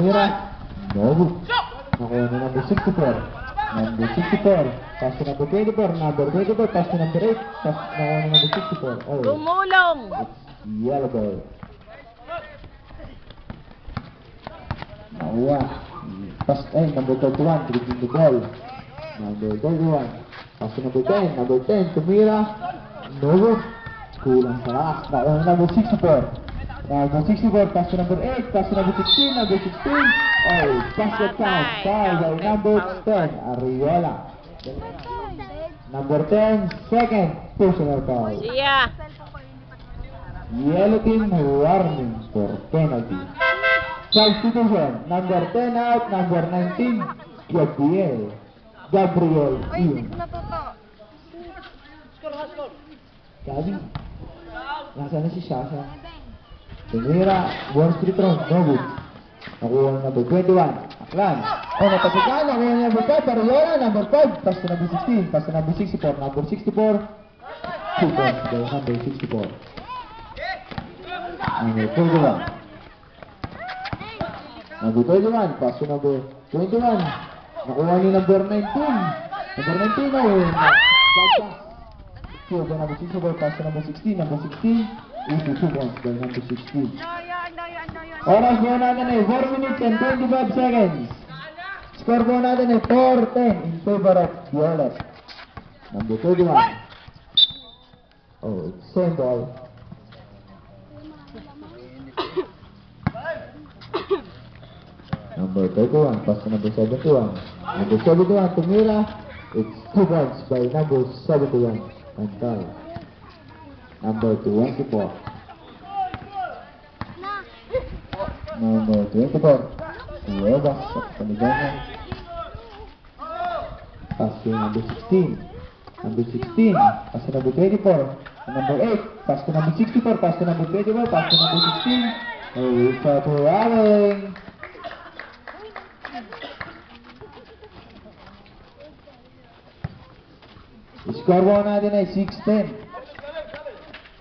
tumira. No good. Nakuha ni number 64. Number 64. Pass to number 24. Number 24. Pass to number 8. Pass nakuha ni number 64. Oh. Tumulong! It's yellow ball. Nakuha. Pass, number 31. Dribbling the ball. Number 31. Pass to number 10. Number 10. Tumira. No good. Kulang sa lakas. Nakuha ni number 64. Number 64, pass to number 8, pass to number 16, number 16. Oh, pass the count. Foul by number 10, Ariola. Number 10, second, personal foul. Siya! Yellow team warning for penalty. Substitution, number 10 out, number 19, Gabriel Ian. Gabi, nasaan na si Shasha? Tumira, one street round, no good. Nakuha ng number 21, Aklan. Oh, natapikan, nakuha ng number 5, Ariola, number 5, pass to number 16, pass to number 64, number 64, 2 points by number 64. Number 21. Number 21, pass to number 21. Nakuha ni number 19. Number 19, oh, pass. By number 64, pass to number 16, number 16. 82 points by number 16. Oras po natin ay 4 minutes and 25 seconds. Score po natin ay 4-10 in favor of Violet. Number 31. Oh, it's same ball. Number 31, pass to number 71. Number 71, Tumira. It's 2 points by number 71. And tie. Number 24. Number 24. Huevas sa panigahan. Pass to number 16. Number 16. Pass to number 24. Number 8. Pass to number 64. Pass to number 24. Pass to number 16. Oh, it's a rolling. Score mo natin ay 6-10.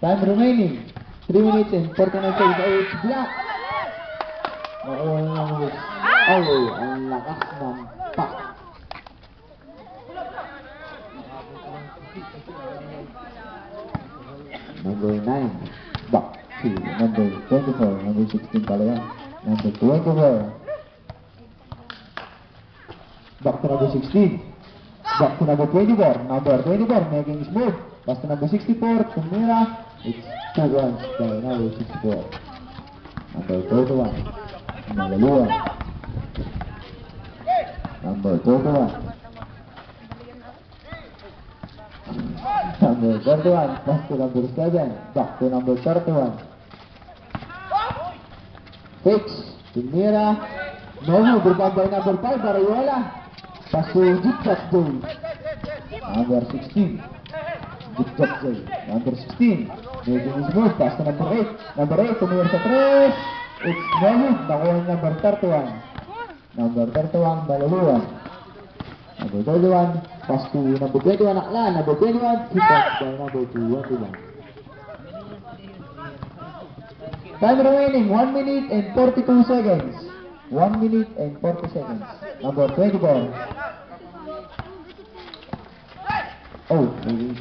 Time remaining, 3 minutes and 49 seconds. Oh, it's black. Oh, ang lakas ng pack. Number 9, back to number 24, number 16 pala yan. Number 24. Back to number 16. Back to number 24. Number 24 making his move. Pass to number 64, Tumira. It's 2 runs by number 64. Number 31. Malaluan. Number 31. Number 31. Pass to number 7. Back to number 31. Fix. Tumira. No move. Rebound by number 5. Ariola. Pass to Jitkat Joey. Number 16. Jitkat Joey. Number 16. Making his move. Pass to number 8. Number 8. Tumira sa 3. It's no move. Nakuha yung number 31. Number 31. Malaluan. Number 31. Pass to number 21. Aklan. Number 21. Jitkat by number 21. Time remaining. 1 minute and 42 seconds. 1 minute and 40 seconds. Number 24. Oh,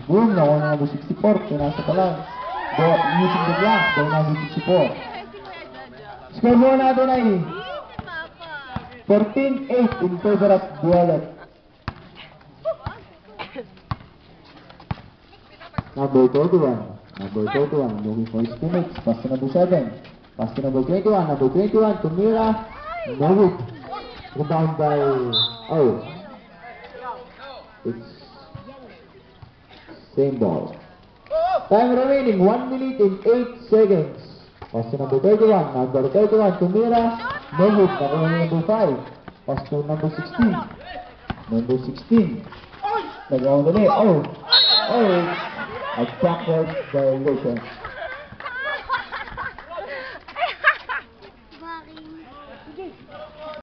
boom, nakuha na number 64. Pinasa pa lang. Using the glass by number 64. Score mo natin ay 14-8 in favor of Violet. Number 31. Number 31. Looking for his teammates. Pass to number 7. Pass to number 21. Number 21. Tumira. No good. Rebound by... Oh. It's... same ball. Time remaining. 1 minute and 8 seconds. Pass to number 31. Number 31. Tumira. No good. Nakuha number 5. Pass to number 16. Number 16. Nagawa na. Oh. Oh. A backward violation.